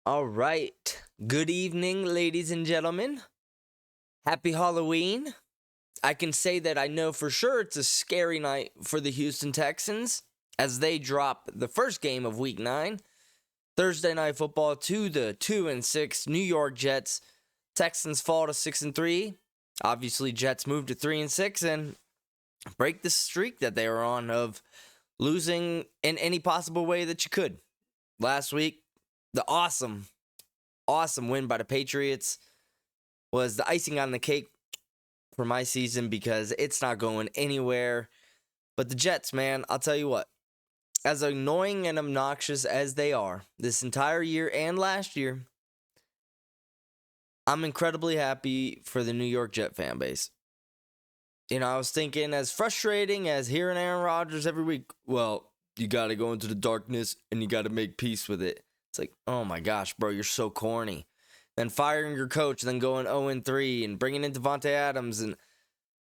All right. Good evening, ladies and gentlemen. Happy Halloween. I can say that I know for sure it's a scary night for the Houston Texans as they drop the first game of week 9, Thursday night football, to the 2-6 New York Jets. Texans fall to 6-3. Obviously, Jets move to 3-6 and break the streak that they were on of losing in any possible way that you could. Last week, the awesome win by the Patriots was the icing on the cake for my season because it's not going anywhere. But the Jets, man, I'll tell you what, as annoying and obnoxious as they are this entire year and last year, I'm incredibly happy for the New York Jet fan base. You know, I was thinking, as frustrating as hearing Aaron Rodgers every week, well, you got to go into the darkness and you got to make peace with it. It's like, oh my gosh, bro, you're so corny. Then firing your coach, then going 0-3 and bringing in Davante Adams and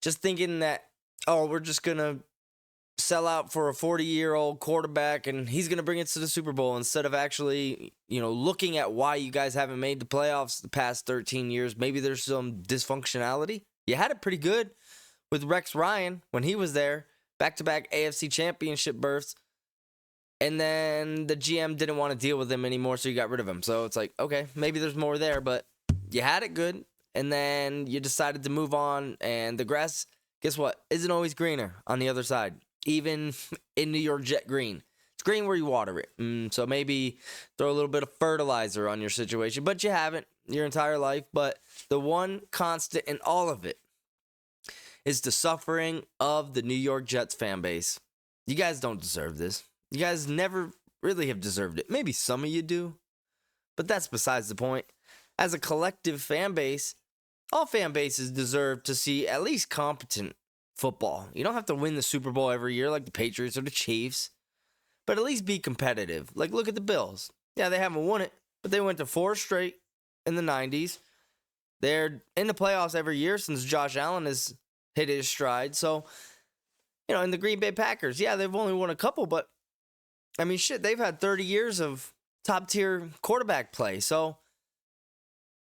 just thinking that, oh, we're just going to sell out for a 40-year-old quarterback and he's going to bring us to the Super Bowl instead of actually, looking at why you guys haven't made the playoffs the past 13 years. Maybe there's some dysfunctionality. You had it pretty good with Rex Ryan when he was there, back-to-back AFC championship berths. And then the GM didn't want to deal with him anymore, so you got rid of him. So it's like, okay, maybe there's more there, but you had it good. And then you decided to move on, and the grass, guess what, isn't always greener on the other side, even in New York Jet green. It's green where you water it. So maybe throw a little bit of fertilizer on your situation, but you haven't your entire life. But the one constant in all of it is the suffering of the New York Jets fan base. You guys don't deserve this. You guys never really have deserved it. Maybe some of you do, but that's besides the point. As a collective fan base, all fan bases deserve to see at least competent football. You don't have to win the Super Bowl every year like the Patriots or the Chiefs, but at least be competitive. Like, look at the Bills. Yeah, they haven't won it, but they went to 4 straight in the 90s. They're in the playoffs every year since Josh Allen has hit his stride. So, in the Green Bay Packers, yeah, they've only won a couple, but I mean, shit, they've had 30 years of top-tier quarterback play. So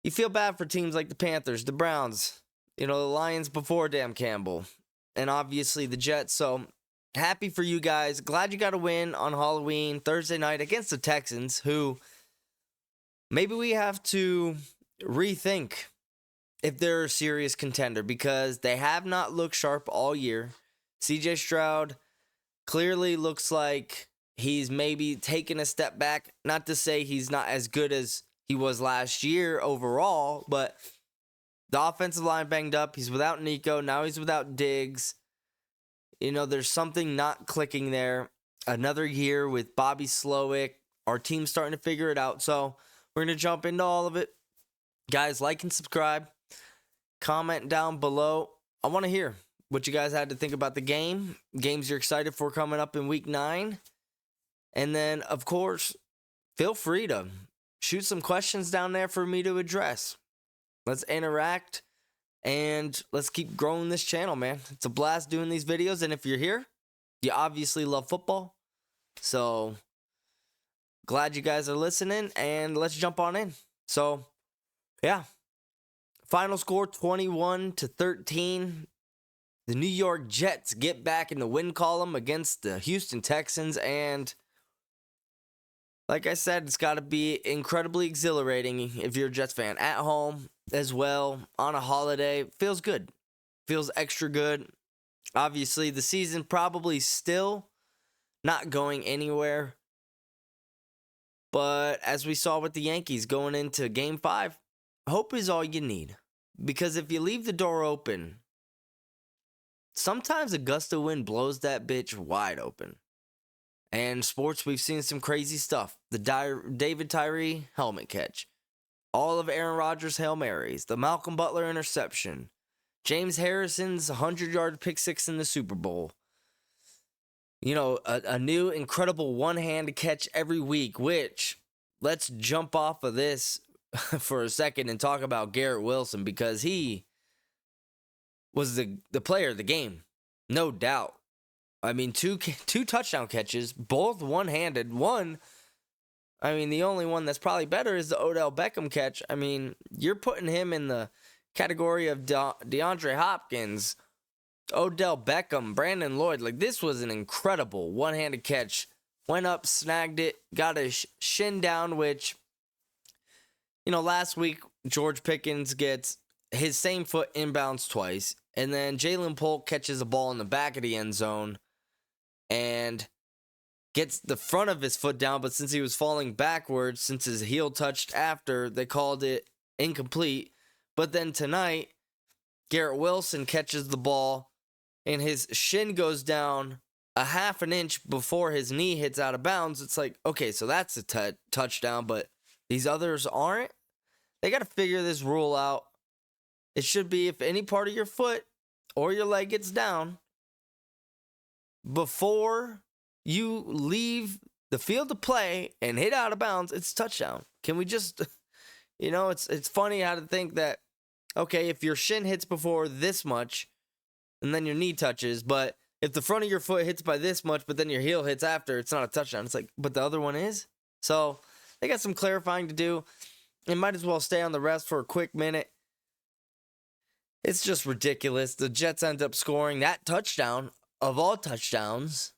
you feel bad for teams like the Panthers, the Browns, the Lions before Dan Campbell, and obviously the Jets. So happy for you guys. Glad you got a win on Halloween, Thursday night against the Texans, who maybe we have to rethink if they're a serious contender because they have not looked sharp all year. CJ Stroud clearly looks like he's maybe taken a step back. Not to say he's not as good as he was last year overall, but the offensive line banged up. He's without Nico. Now he's without Diggs. There's something not clicking there. Another year with Bobby Slowick. Our team's starting to figure it out. So we're going to jump into all of it. Guys, like and subscribe. Comment down below. I want to hear what you guys had to think about the game. Games you're excited for coming up in week 9. And then, of course, feel free to shoot some questions down there for me to address. Let's interact, and let's keep growing this channel, man. It's a blast doing these videos, and if you're here, you obviously love football. So, glad you guys are listening, and let's jump on in. So, yeah. Final score, 21-13. The New York Jets get back in the win column against the Houston Texans, and like I said, it's got to be incredibly exhilarating if you're a Jets fan. At home as well, on a holiday. Feels good. Feels extra good. Obviously, the season probably still not going anywhere. But as we saw with the Yankees going into Game 5, hope is all you need. Because if you leave the door open, sometimes a gust of wind blows that bitch wide open. And sports, we've seen some crazy stuff. The David Tyree helmet catch. All of Aaron Rodgers' Hail Marys. The Malcolm Butler interception. James Harrison's 100-yard pick six in the Super Bowl. A new incredible one-hand catch every week, which, let's jump off of this for a second and talk about Garrett Wilson because he was the player of the game. No doubt. I mean, two touchdown catches, both one-handed. One I mean, the only one that's probably better is the Odell Beckham catch. I mean, you're putting him in the category of DeAndre Hopkins, Odell Beckham, Brandon Lloyd. Like, this was an incredible one-handed catch. Went up, snagged it, got his shin down, which, last week, George Pickens gets his same foot inbounds twice. And then Jalen Polk catches a ball in the back of the end zone and gets the front of his foot down. But since he was falling backwards, since his heel touched after, they called it incomplete. But then tonight, Garrett Wilson catches the ball and his shin goes down a half an inch before his knee hits out of bounds. It's like, okay, so that's a touchdown, but these others aren't. They got to figure this rule out. It should be if any part of your foot or your leg gets down before you leave the field to play and hit out of bounds, it's a touchdown. Can we just, it's funny how to think that, okay, if your shin hits before this much and then your knee touches, but if the front of your foot hits by this much, but then your heel hits after, it's not a touchdown. It's like, but the other one is? So they got some clarifying to do. It might as well stay on the rest for a quick minute. It's just ridiculous. The Jets end up scoring that touchdown of all touchdowns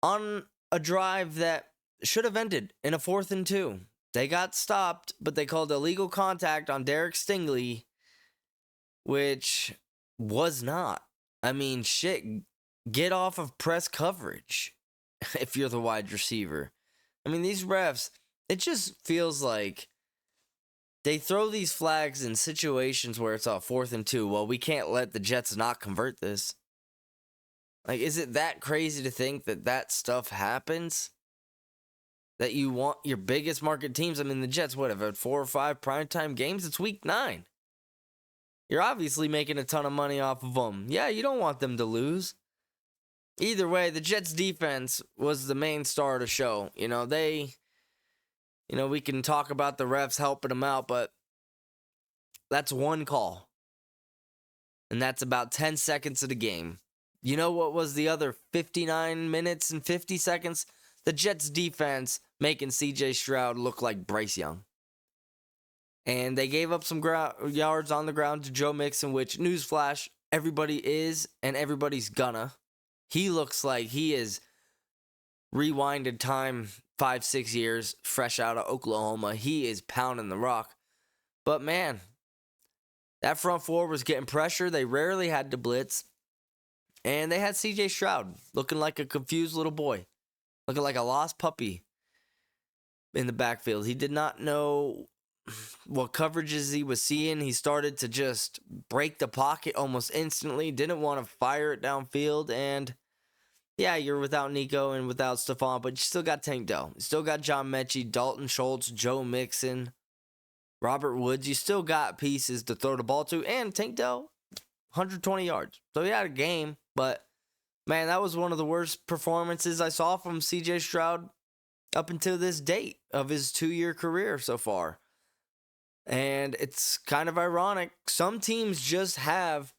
on a drive that should have ended in a 4th and 2. They got stopped, but they called illegal contact on Derek Stingley, which was not. I mean, shit, get off of press coverage if you're the wide receiver. I mean, these refs, it just feels like they throw these flags in situations where it's a 4th and 2. Well, we can't let the Jets not convert this. Like, is it that crazy to think that stuff happens? That you want your biggest market teams? I mean, the Jets would have had 4 or 5 primetime games. It's week 9. You're obviously making a ton of money off of them. Yeah, you don't want them to lose. Either way, the Jets defense was the main star of the show. We can talk about the refs helping them out, but that's one call. And that's about 10 seconds of the game. You know what was the other 59 minutes and 50 seconds? The Jets defense making CJ Stroud look like Bryce Young. And they gave up some yards on the ground to Joe Mixon, which, newsflash, everybody is and everybody's gonna. He looks like he is rewinded time 5-6 years, fresh out of Oklahoma. He is pounding the rock. But man, that front four was getting pressure. They rarely had to blitz. And they had CJ Stroud looking like a confused little boy, looking like a lost puppy in the backfield. He did not know what coverages he was seeing. He started to just break the pocket almost instantly, didn't want to fire it downfield. And yeah, you're without Nico and without Stephon, but you still got Tank Dell. You still got John Mechie, Dalton Schultz, Joe Mixon, Robert Woods. You still got pieces to throw the ball to. And Tank Dell, 120 yards. So he had a game, but man, that was one of the worst performances I saw from CJ Stroud up until this date of his 2-year career so far. And it's kind of ironic. Some teams just have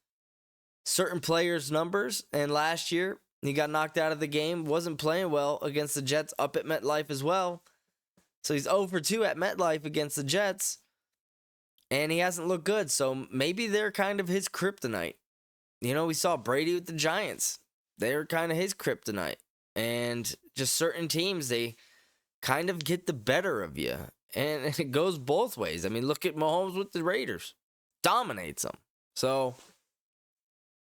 certain players' numbers, and last year he got knocked out of the game, wasn't playing well against the Jets up at MetLife as well. So he's 0 for 2 at MetLife against the Jets, and he hasn't looked good. So maybe they're kind of his kryptonite. We saw Brady with the Giants. They're kind of his kryptonite. And just certain teams, they kind of get the better of you. And it goes both ways. I mean, look at Mahomes with the Raiders. Dominates them. So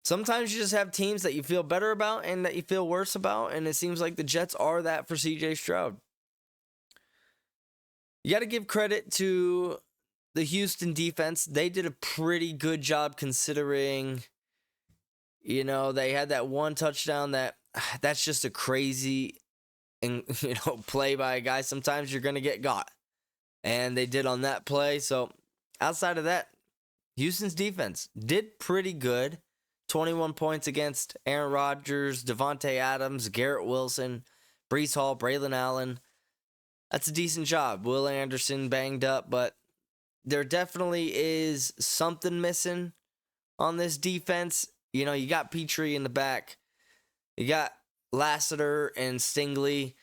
sometimes you just have teams that you feel better about and that you feel worse about. And it seems like the Jets are that for CJ Stroud. You got to give credit to the Houston defense. They did a pretty good job considering, they had that one touchdown that's just a crazy play by a guy. Sometimes you're going to get got. And they did on that play. So outside of that, Houston's defense did pretty good. 21 points against Aaron Rodgers, Davante Adams, Garrett Wilson, Breece Hall, Braylon Allen. That's a decent job. Will Anderson banged up, but there definitely is something missing on this defense. You got Petrie in the back. You got Lassiter and Stingley.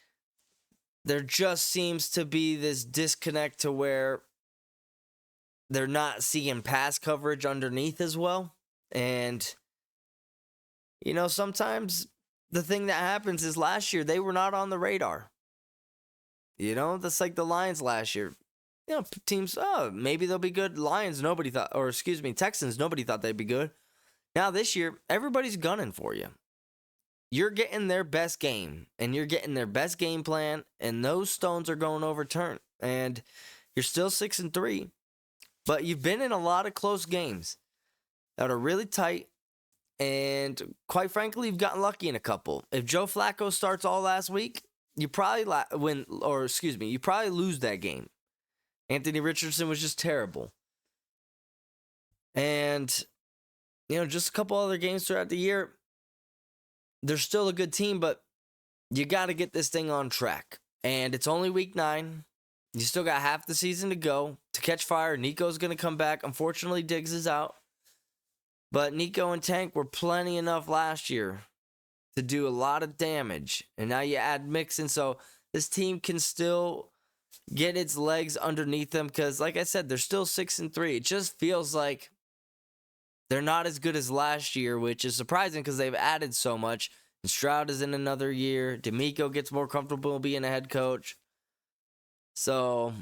there just seems to be this disconnect to where they're not seeing pass coverage underneath as well. And, sometimes the thing that happens is last year they were not on the radar. That's like the Lions last year. Teams, maybe they'll be good. Texans, nobody thought they'd be good. Now this year, everybody's gunning for you. You're getting their best game, and you're getting their best game plan, and those stones are going overturned. And you're still 6-3, but you've been in a lot of close games that are really tight, and quite frankly, you've gotten lucky in a couple. If Joe Flacco starts all last week, you probably you probably lose that game. Anthony Richardson was just terrible. And, just a couple other games throughout the year, they're still a good team, but you got to get this thing on track. And it's only week 9. You still got half the season to go to catch fire. Nico's going to come back. Unfortunately, Diggs is out. But Nico and Tank were plenty enough last year to do a lot of damage. And now you add Mixon, so this team can still get its legs underneath them because, like I said, they're still 6-3. It just feels like they're not as good as last year, which is surprising because they've added so much. And Stroud is in another year. DeMeco gets more comfortable being a head coach. So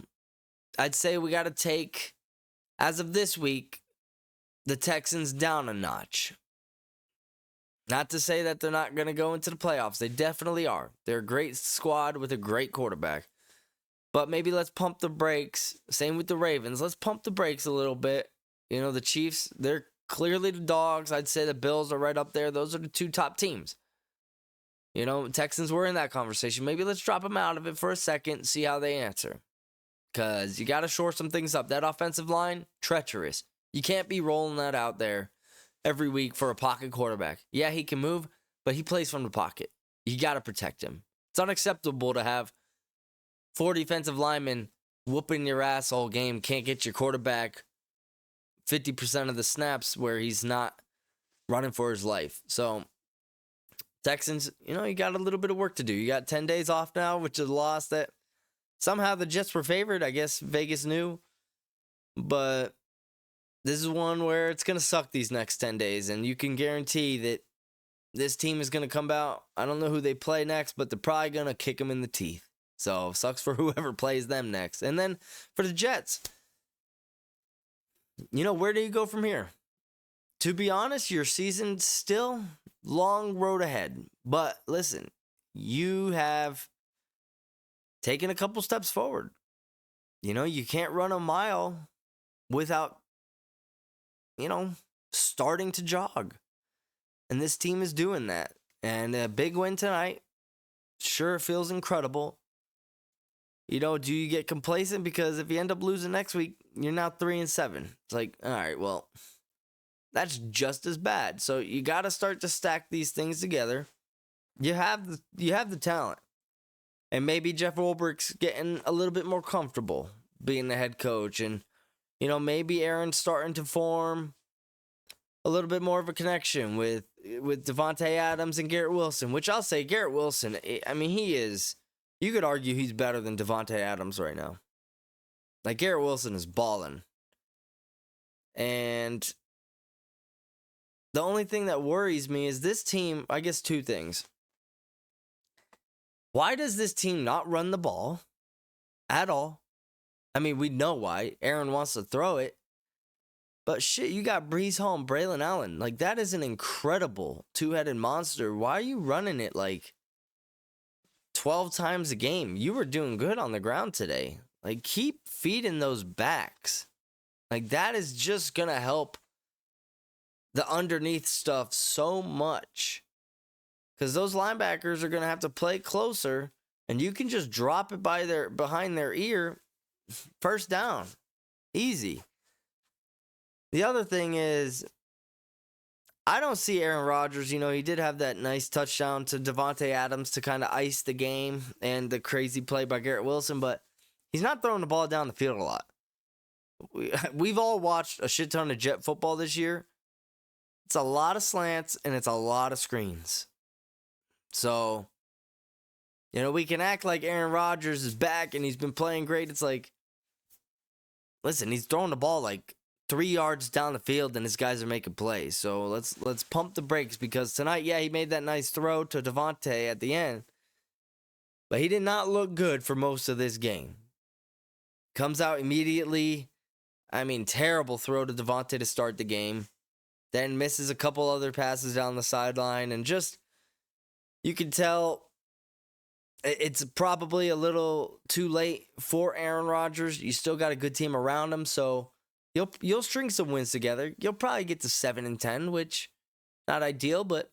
I'd say we got to take, as of this week, the Texans down a notch. Not to say that they're not going to go into the playoffs. They definitely are. They're a great squad with a great quarterback. But maybe let's pump the brakes. Same with the Ravens. Let's pump the brakes a little bit. The Chiefs, they're clearly the dogs. I'd say the Bills are right up there. Those are the 2 top teams. Texans were in that conversation. Maybe let's drop them out of it for a second, see how they answer. Because you got to shore some things up. That offensive line, treacherous. You can't be rolling that out there every week for a pocket quarterback. Yeah, he can move, but he plays from the pocket. You got to protect him. It's unacceptable to have 4 defensive linemen whooping your ass all game, can't get your quarterback 50% of the snaps where he's not running for his life. So, Texans, you got a little bit of work to do. You got 10 days off now, which is a loss that somehow the Jets were favored. I guess Vegas knew. But this is one where it's going to suck these next 10 days, and you can guarantee that this team is going to come out. I don't know who they play next, but they're probably going to kick them in the teeth. So, sucks for whoever plays them next. And then for the Jets, where do you go from here? To be honest, your season's still long road ahead. But listen, you have taken a couple steps forward. You can't run a mile without, starting to jog. And this team is doing that. And a big win tonight sure feels incredible. Do you get complacent? Because if you end up losing next week, you're now 3-7. It's like, all right, well, that's just as bad. So you got to start to stack these things together. You have the talent. And maybe Jeff Ulbricht's getting a little bit more comfortable being the head coach. And, maybe Aaron's starting to form a little bit more of a connection with Davante Adams and Garrett Wilson, which I'll say Garrett Wilson, he is... You could argue he's better than Davante Adams right now. Like, Garrett Wilson is balling. And the only thing that worries me is this team, I guess 2 things. Why does this team not run the ball at all? We know why. Aaron wants to throw it. But shit, you got Breeze Hall and Braylon Allen. Like, that is an incredible 2-headed monster. Why are you running it like 12 times a game? You were doing good on the ground today. Like, keep feeding those backs. Like, that is just going to help the underneath stuff so much. Because those linebackers are going to have to play closer, and you can just drop it behind their ear. First down. Easy. The other thing is, I don't see Aaron Rodgers. He did have that nice touchdown to Davante Adams to kind of ice the game and the crazy play by Garrett Wilson, but he's not throwing the ball down the field a lot. We've all watched a shit ton of Jet football this year. It's a lot of slants and it's a lot of screens. So We can act like Aaron Rodgers is back and he's been playing great. It's like, listen, he's throwing the ball like 3 yards down the field and his guys are making plays. So let's pump the brakes, because tonight, yeah, he made that nice throw to Davante at the end, but he did not look good for most of this game. Comes out immediately. Terrible throw to Davante to start the game. Then misses a couple other passes down the sideline. And just, you can tell it's probably a little too late for Aaron Rodgers. You still got a good team around him, so you'll string some wins together. You'll probably get to 7-10, which not ideal, but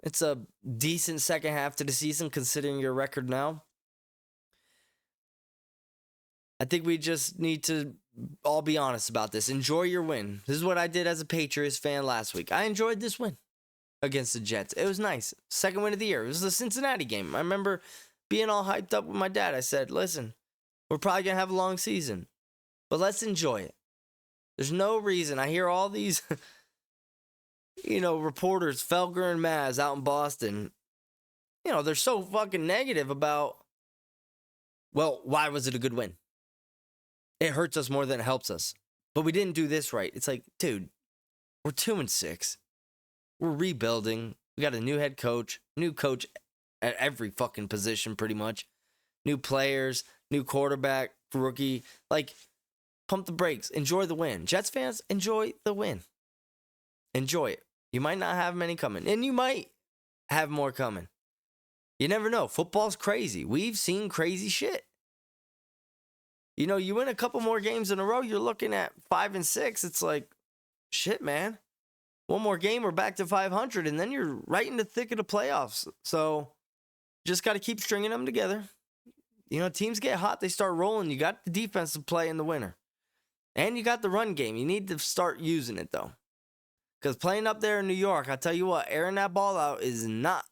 it's a decent second half to the season considering your record now. I think we just need to all be honest about this. Enjoy your win. This is what I did as a Patriots fan last week. I enjoyed this win against the Jets. It was nice. Second win of the year. It was the Cincinnati game. I remember being all hyped up with my dad. I said, listen, we're probably going to have a long season, but let's enjoy it. There's no reason. I hear all these, reporters, Felger and Maz out in Boston. They're so fucking negative about, well, why was it a good win? It hurts us more than it helps us. But we didn't do this right. It's like, dude, we're 2-6. We're rebuilding. We got a new head coach, new coach at every fucking position pretty much. New players, new quarterback, rookie. Like, pump the brakes. Enjoy the win. Jets fans, enjoy the win. Enjoy it. You might not have many coming, and you might have more coming. You never know. Football's crazy. We've seen crazy shit. You win a couple more games in a row, you're looking at 5-6. It's like, shit, man. One more game, we're back to 500, and then you're right in the thick of the playoffs. So, just got to keep stringing them together. Teams get hot, they start rolling. You got the defensive play in the winter. And you got the run game. You need to start using it, though. Because playing up there in New York, I tell you what, airing that ball out is not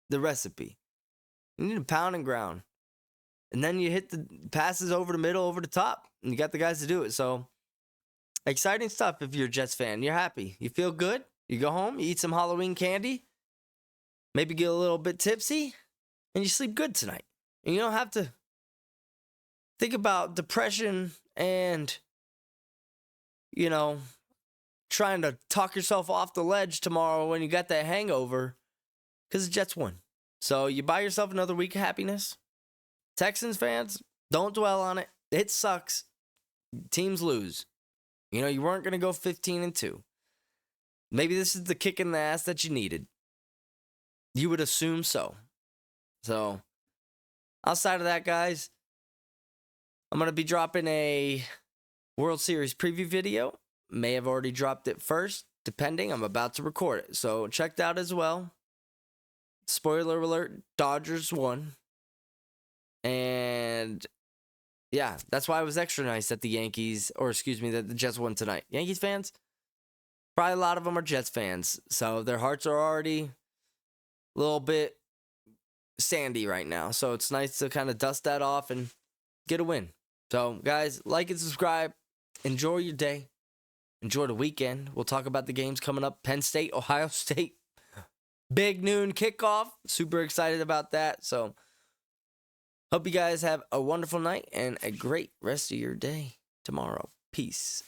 the recipe. You need to pound and ground. And then you hit the passes over the middle, over the top, and you got the guys to do it. So, exciting stuff if you're a Jets fan. You're happy. You feel good. You go home, you eat some Halloween candy, maybe get a little bit tipsy, and you sleep good tonight. And you don't have to think about depression and, trying to talk yourself off the ledge tomorrow when you got that hangover, because the Jets won. So, you buy yourself another week of happiness. Texans fans, don't dwell on it. It sucks. Teams lose. You weren't going to go 15-2. Maybe this is the kick in the ass that you needed. You would assume so. So, outside of that, guys, I'm going to be dropping a World Series preview video. May have already dropped it first, depending. I'm about to record it. So, check that out as well. Spoiler alert, Dodgers won. And, yeah, that's why it was extra nice that the that the Jets won tonight. Yankees fans, probably a lot of them are Jets fans, so their hearts are already a little bit sandy right now. So it's nice to kind of dust that off and get a win. So, guys, like and subscribe. Enjoy your day. Enjoy the weekend. We'll talk about the games coming up. Penn State, Ohio State. Big noon kickoff. Super excited about that. So, hope you guys have a wonderful night and a great rest of your day tomorrow. Peace.